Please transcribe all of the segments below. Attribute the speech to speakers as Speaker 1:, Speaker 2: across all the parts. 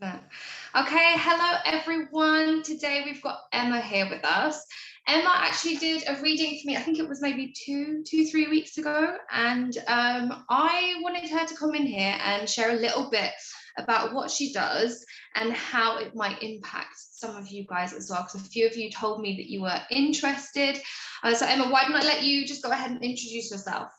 Speaker 1: Yeah. Okay, hello everyone. Today we've got Emma here with us. Emma actually did a reading for me. I think it was maybe 3 weeks ago, and I wanted her to come in here and share a little bit about what she does and how it might impact some of you guys as well. Because a few of you told me that you were interested. So Emma, why don't I let you just go ahead and introduce yourself?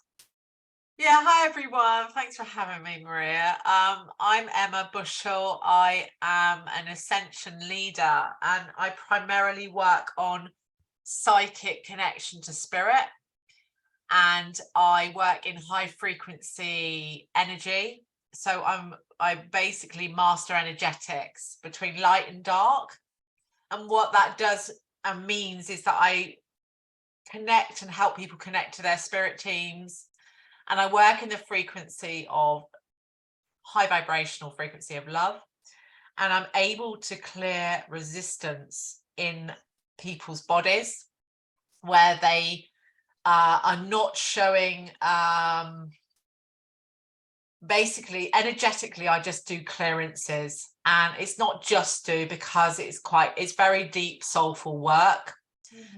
Speaker 2: Yeah, hi everyone. Thanks for having me, Maria. I'm Emma Bushell. I am an Ascension leader and I primarily work on psychic connection to spirit. And I work in high frequency energy. So I basically master energetics between light and dark. And what that does and means is that I connect and help people connect to their spirit teams. And I work in the frequency of high vibrational frequency of love. And I'm able to clear resistance in people's bodies where they are not showing, basically energetically, I just do clearances. And it's not just because it's very deep, soulful work.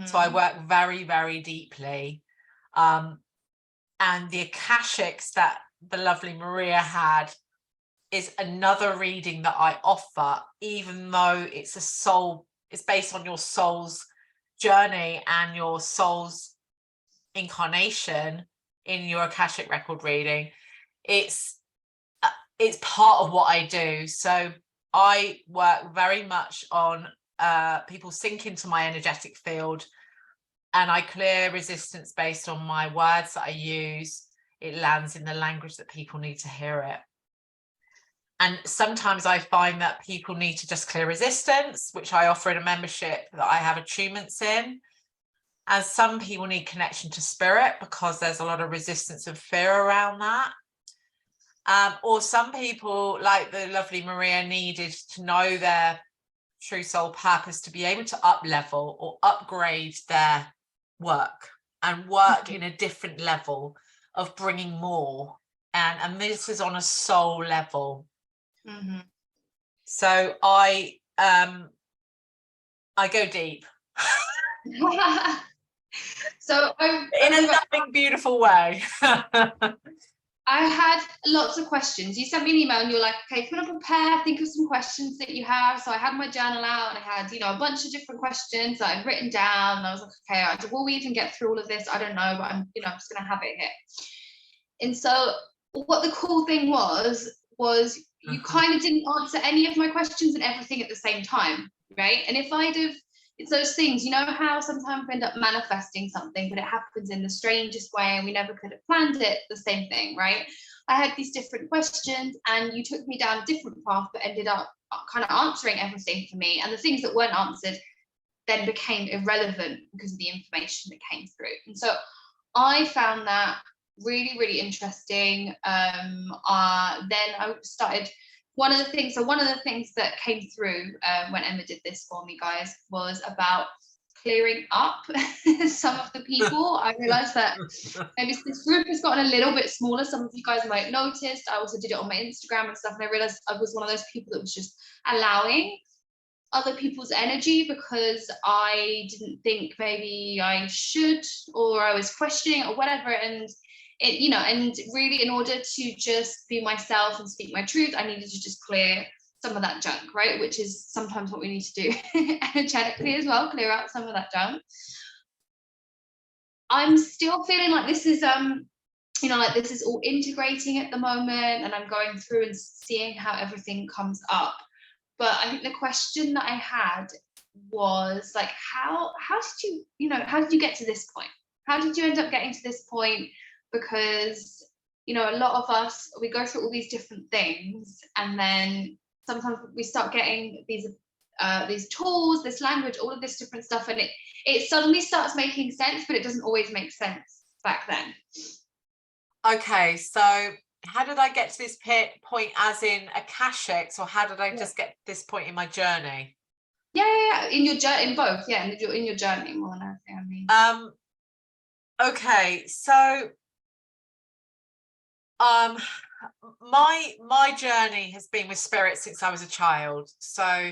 Speaker 2: So I work very, very deeply. And the Akashics that the lovely Maria had is another reading that I offer, even though it's based on your soul's journey and your soul's incarnation in your Akashic record reading. It's part of what I do. So I work very much on people sink into my energetic field. And I clear resistance based on my words that I use. It lands in the language that people need to hear it. And sometimes I find that people need to just clear resistance, which I offer in a membership that I have attunements in. And some people need connection to spirit because there's a lot of resistance and fear around that. Or some people, like the lovely Maria, needed to know their true soul purpose to be able to up level or upgrade their work and work in a different level of bringing more, and this is on a soul level. So I go deep.
Speaker 1: So
Speaker 2: in a loving, beautiful way.
Speaker 1: I had lots of questions. You sent me an email and you're like, okay, if you want to prepare, think of some questions that you have. So I had my journal out and I had, a bunch of different questions that I'd written down. And I was like, okay, will we even get through all of this? I don't know, but I'm just going to have it here. And so what the cool thing was you kind of didn't answer any of my questions and everything at the same time, right? And if I'd have, it's those things, how sometimes we end up manifesting something, but it happens in the strangest way and we never could have planned it, the same thing, right? I had these different questions and you took me down a different path, but ended up kind of answering everything for me. And the things that weren't answered then became irrelevant because of the information that came through. And so I found that really, really interesting. Then I started, one of the things that came through when Emma did this for me, guys, was about clearing up some of the people. I realized that maybe this group has gotten a little bit smaller. Some of you guys might have noticed. I also did it on my Instagram and stuff, and I realized I was one of those people that was just allowing other people's energy because I didn't think maybe I should, or I was questioning or whatever. And it, and really, in order to just be myself and speak my truth, I needed to just clear some of that junk, right? Which is sometimes what we need to do energetically as well, clear out some of that junk. I'm still feeling like this is this is all integrating at the moment, and I'm going through and seeing how everything comes up. But I think the question that I had was like, how did you get to this point? How did you end up getting to this point? Because a lot of us, we go through all these different things, and then sometimes we start getting these tools, this language, all of this different stuff, and it suddenly starts making sense, but it doesn't always make sense back then.
Speaker 2: Okay, so how did I get to this point, as in Akashics, or how did I just get to this point in my journey?
Speaker 1: Yeah. In your journey, in both, yeah, in your journey more than anything, I mean.
Speaker 2: Okay, so my journey has been with spirit since I was a child. So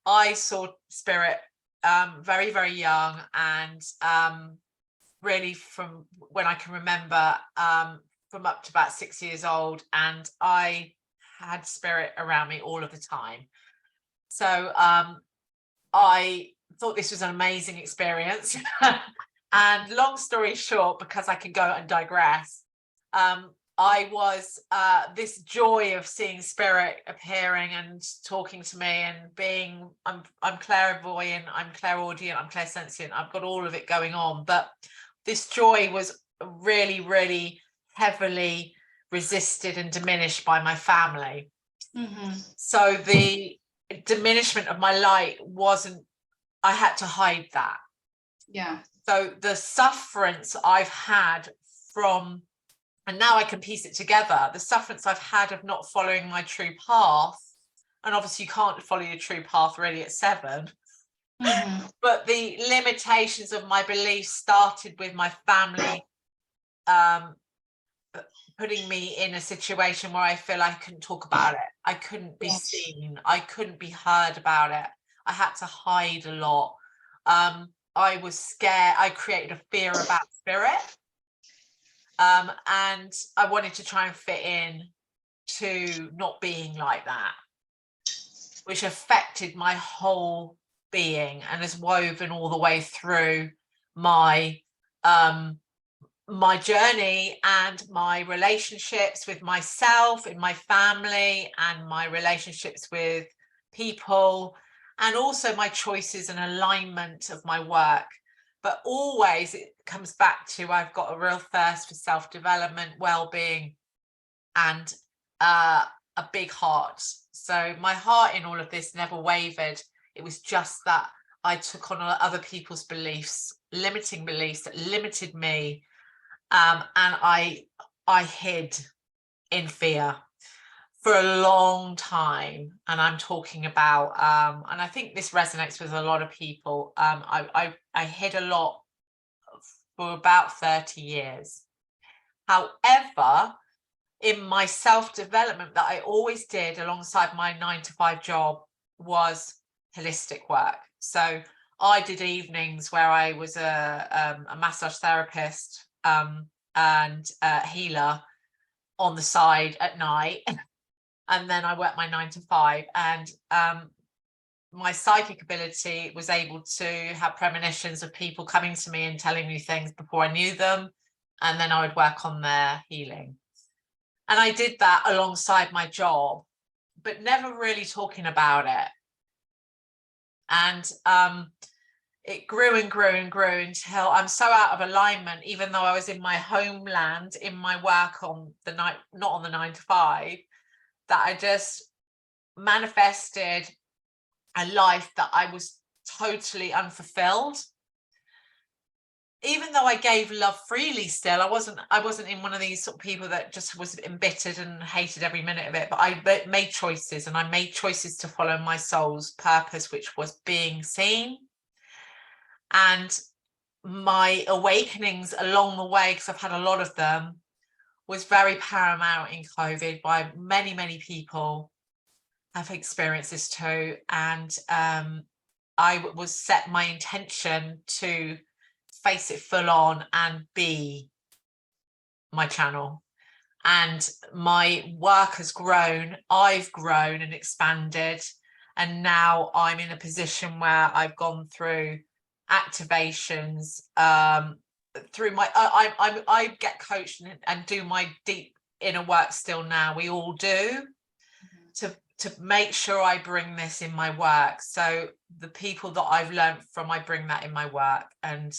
Speaker 2: I saw spirit very, very young, and really from when I can remember, from up to about 6 years old, and I had spirit around me all of the time. So I thought this was an amazing experience. And long story short, because I can go and digress, I was this joy of seeing spirit appearing and talking to me and being, I'm clairvoyant, I'm clairaudient, I'm clairsentient, I've got all of it going on. But this joy was really, really heavily resisted and diminished by my family. So the diminishment of my light wasn't, I had to hide that.
Speaker 1: Yeah.
Speaker 2: So the sufferance I've had from, and now I can piece it together, the sufferance I've had of not following my true path, and obviously you can't follow your true path really at 7, but the limitations of my beliefs started with my family putting me in a situation where I feel I couldn't talk about it. I couldn't be seen. I couldn't be heard about it. I had to hide a lot. I was scared. I created a fear about spirit. And I wanted to try and fit in to not being like that, which affected my whole being and has woven all the way through my my journey and my relationships with myself, in my family, and my relationships with people, and also my choices and alignment of my work. But always it comes back to, I've got a real thirst for self-development, well-being, and a big heart. So my heart in all of this never wavered. It was just that I took on other people's beliefs, limiting beliefs that limited me. And I hid in fear for a long time. And I'm talking about, and I think this resonates with a lot of people. I hid a lot for about 30 years. However, in my self-development that I always did alongside my 9-to-5 job was holistic work. So I did evenings where I was a massage therapist and a healer on the side at night, and then I worked my 9-to-5, and my psychic ability was able to have premonitions of people coming to me and telling me things before I knew them, and then I would work on their healing. And I did that alongside my job, but never really talking about it. And it grew and grew and grew until I'm so out of alignment, even though I was in my homeland, in my work on the night, not on the 9-to-5, that I just manifested a life that I was totally unfulfilled. Even though I gave love freely still, I wasn't in one of these sort of people that just was embittered and hated every minute of it, but I made choices, and I made choices to follow my soul's purpose, which was being seen. And my awakenings along the way, because I've had a lot of them, was very paramount in COVID. By many, many people have experienced this too. And I was set my intention to face it full on and be my channel. And my work has grown. I've grown and expanded. And now I'm in a position where I've gone through activations through my I get coached and do my deep inner work still now. We all do, to make sure I bring this in my work. So the people that I've learned from, I bring that in my work. And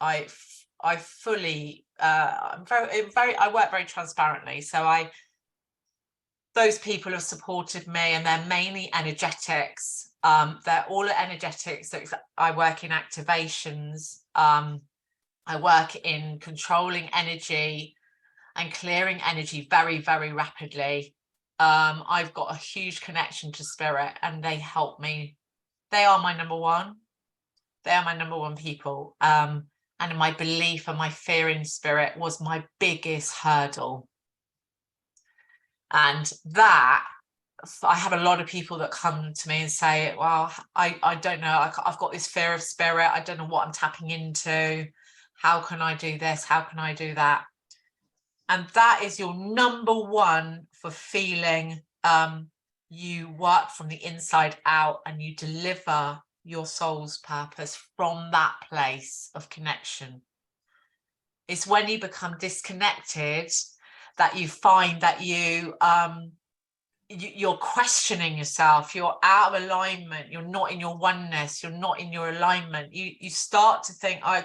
Speaker 2: I fully I'm very I work very transparently. So those people have supported me, and they're mainly energetics. They're all energetics. So I work in activations. I work in controlling energy and clearing energy very, very rapidly. I've got a huge connection to spirit, and they help me. They are my number one. They are my number one people. And my belief and my fear in spirit was my biggest hurdle. And that, I have a lot of people that come to me and say, well, I don't know, I've got this fear of spirit, I don't know what I'm tapping into, how can I do this, how can I do that? And that is your number one for feeling you work from the inside out and you deliver your soul's purpose from that place of connection. It's when you become disconnected that you find that you're questioning yourself, you're out of alignment, you're not in your oneness, you're not in your alignment. You start to think, I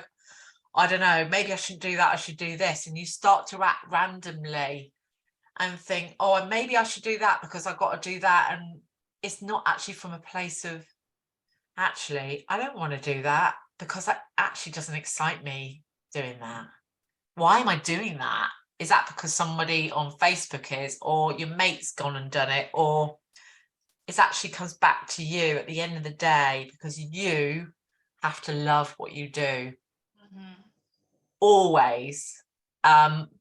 Speaker 2: don't know, maybe I shouldn't do that, I should do this. And you start to act randomly and think, oh, maybe I should do that because I've got to do that. And it's not actually from a place of, actually, I don't want to do that because that actually doesn't excite me doing that. Why am I doing that? Is that because somebody on Facebook is, or your mate's gone and done it, or it actually comes back to you at the end of the day because you have to love what you do. Always,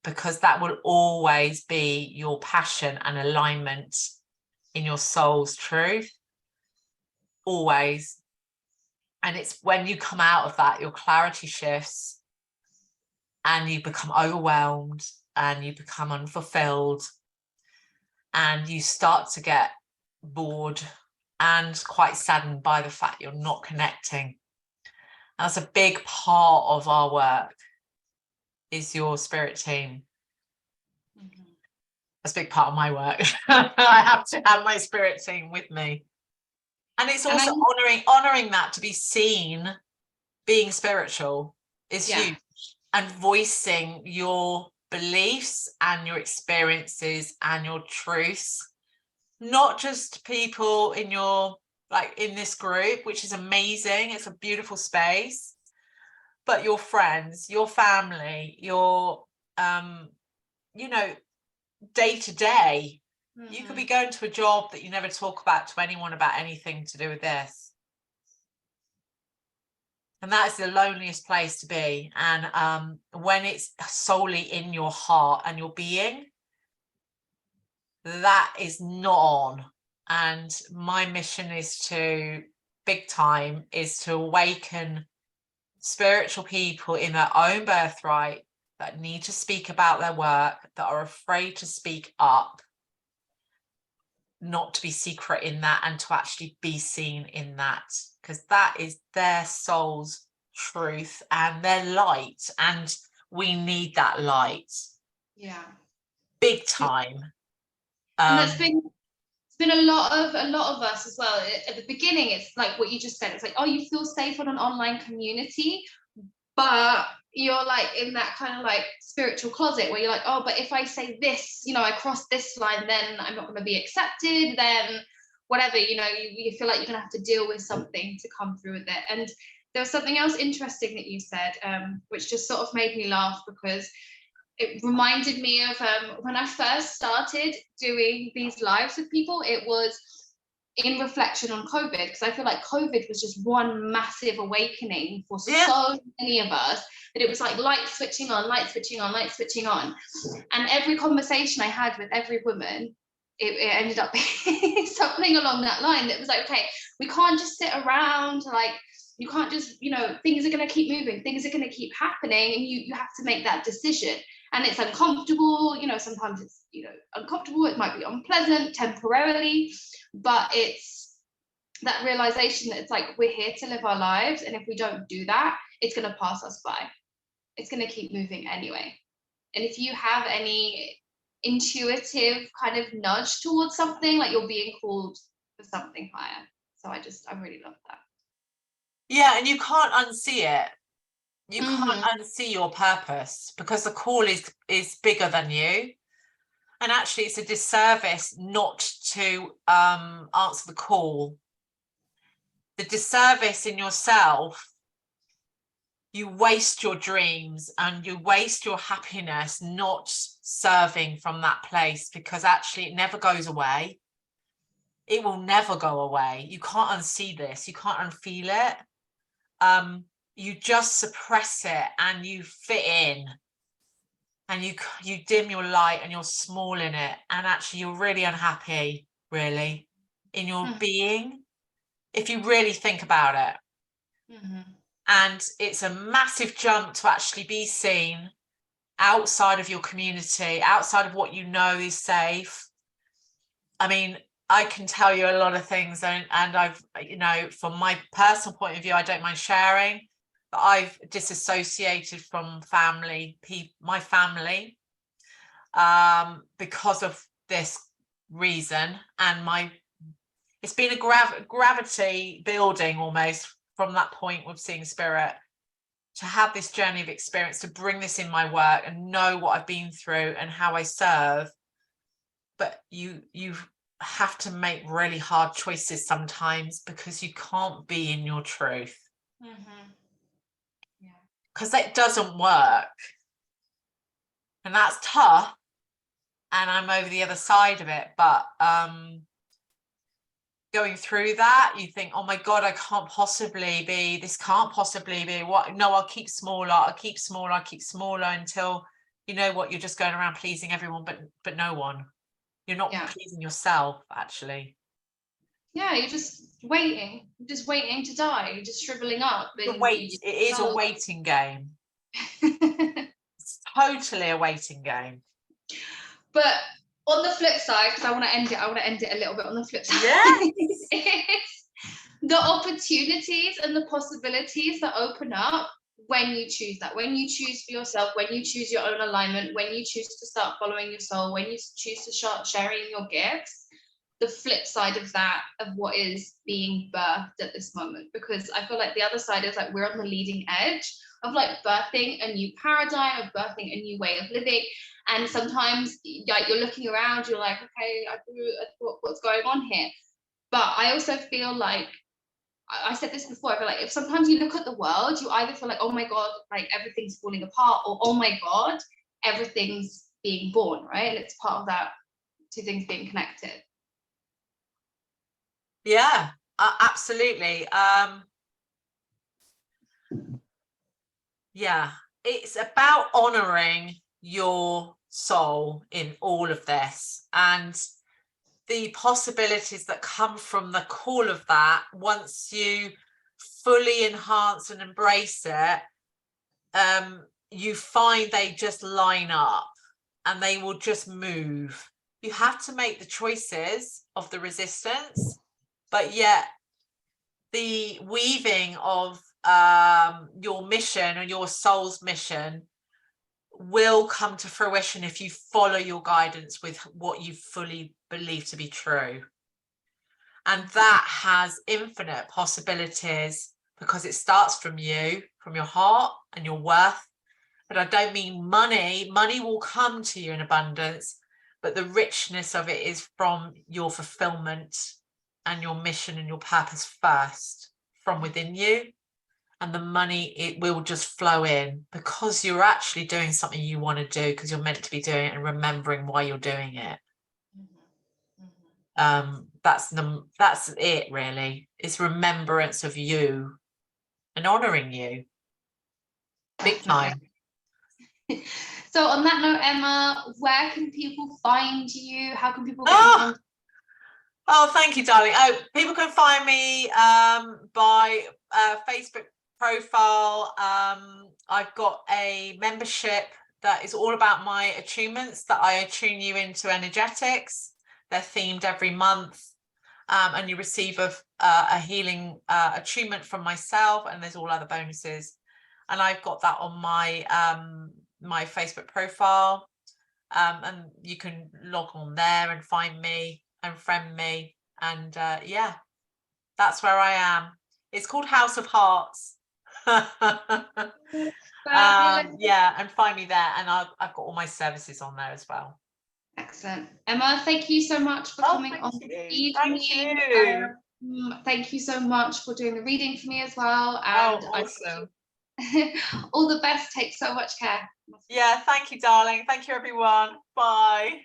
Speaker 2: because that will always be your passion and alignment in your soul's truth. Always. And it's when you come out of that, your clarity shifts and you become overwhelmed and you become unfulfilled and you start to get bored and quite saddened by the fact you're not connecting. That's a big part of our work, is your spirit team. That's a big part of my work. I have to have my spirit team with me. And it's also honoring that, to be seen being spiritual is huge. And voicing your beliefs and your experiences and your truths, not just people in your, like in this group, which is amazing, it's a beautiful space, but your friends, your family, your you know, day to day. You could be going to a job that you never talk about to anyone about anything to do with this. And that is the loneliest place to be. And when it's solely in your heart and your being, that is not on. And my mission is to, big time, is to awaken spiritual people in their own birthright that need to speak about their work, that are afraid to speak up, not to be secret in that, and to actually be seen in that, because that is their soul's truth and their light, and we need that light. Big time.
Speaker 1: And that's been a lot of us as well. At the beginning, it's like what you just said, it's like, oh, you feel safe on an online community, but you're like in that kind of like spiritual closet where you're like, oh, but if I say this, you know, I cross this line, then I'm not going to be accepted, then whatever, you know, you feel like you're going to have to deal with something to come through with it. And there was something else interesting that you said, which just sort of made me laugh, because it reminded me of when I first started doing these lives with people. It was in reflection on COVID, because I feel like COVID was just one massive awakening for so many of us, that it was like light switching on, light switching on, light switching on. And every conversation I had with every woman, it ended up being something along that line that was like, okay, we can't just sit around, like, you can't just, you know, things are going to keep moving, things are going to keep happening, and you have to make that decision. And it's uncomfortable, you know, sometimes it's, you know, uncomfortable, it might be unpleasant temporarily, but it's that realization that it's like, we're here to live our lives, and if we don't do that, it's going to pass us by. It's going to keep moving anyway. And if you have any intuitive kind of nudge towards something, like you're being called for something higher. So I really love that.
Speaker 2: Yeah, and you can't unsee it. You can't unsee your purpose, because the call is bigger than you. And actually, it's a disservice not to answer the call. The disservice in yourself, you waste your dreams and you waste your happiness not serving from that place, because actually it never goes away. It will never go away. You can't unsee this. You can't unfeel it. You just suppress it and you fit in. and you dim your light and you're small in it, and actually you're really unhappy, really, in your being, if you really think about it. And it's a massive jump to actually be seen outside of your community, outside of what you know is safe. I mean, I can tell you a lot of things, and I've, you know, from my personal point of view, I don't mind sharing, but I've disassociated from my family, because of this reason, and it's been a gravity building almost from that point with seeing spirit, to have this journey of experience, to bring this in my work and know what I've been through and how I serve. But you have to make really hard choices sometimes, because you can't be in your truth, because that doesn't work, and that's tough, and I'm over the other side of it. But going through that, you think, oh my God, this can't possibly be what. No, I'll keep smaller, until, you know what, you're just going around pleasing everyone, but no one. You're not pleasing yourself, actually.
Speaker 1: Yeah, you're just waiting to die. You're just shriveling up.
Speaker 2: It is a waiting game. It's totally a waiting game.
Speaker 1: But on the flip side, because I want to end it a little bit on the flip side.
Speaker 2: Yes.
Speaker 1: The opportunities and the possibilities that open up when you choose that, when you choose for yourself, when you choose your own alignment, when you choose to start following your soul, when you choose to start sharing your gifts. The flip side of that, of what is being birthed at this moment, because I feel like the other side is like we're on the leading edge of like birthing a new paradigm, of birthing a new way of living. And sometimes like you're looking around, you're like, okay, what's going on here? But I also feel like, I said this before, I feel like if sometimes you look at the world, you either feel like, oh my God, like everything's falling apart, or oh my God, everything's being born, right? And it's part of that, two things being connected.
Speaker 2: Yeah, absolutely. Yeah, it's about honoring your soul in all of this, and the possibilities that come from the call of that. Once you fully enhance and embrace it, you find they just line up and they will just move. You have to make the choices of the resistance, but yet the weaving of your mission and your soul's mission will come to fruition if you follow your guidance with what you fully believe to be true. And that has infinite possibilities, because it starts from you, from your heart and your worth. But I don't mean money. Money will come to you in abundance, but the richness of it is from your fulfillment and your mission and your purpose first, from within you. And the money, it will just flow in, because you're actually doing something you want to do, because you're meant to be doing it, and remembering why you're doing it. That's it, really. It's remembrance of you and honoring you. Big time.
Speaker 1: So on that note, Emma, where can people find you? How can people get in contact?
Speaker 2: Oh, thank you, darling. Oh, people can find me by Facebook profile. I've got a membership that is all about my attunements, that I attune you into energetics. They're themed every month, and you receive a healing attunement from myself, and there's all other bonuses. And I've got that on my my Facebook profile, and you can log on there and find me and friend me, and yeah, that's where I am. It's called House of Hearts. Yeah, and find me there, and I've got all my services on there as well.
Speaker 1: Excellent. Emma, thank you so much for coming on the evening.
Speaker 2: Thank you.
Speaker 1: Thank you so much for doing the reading for me as well.
Speaker 2: And awesome.
Speaker 1: All the best. Take so much care.
Speaker 2: Yeah, thank you, darling. Thank you, everyone. Bye.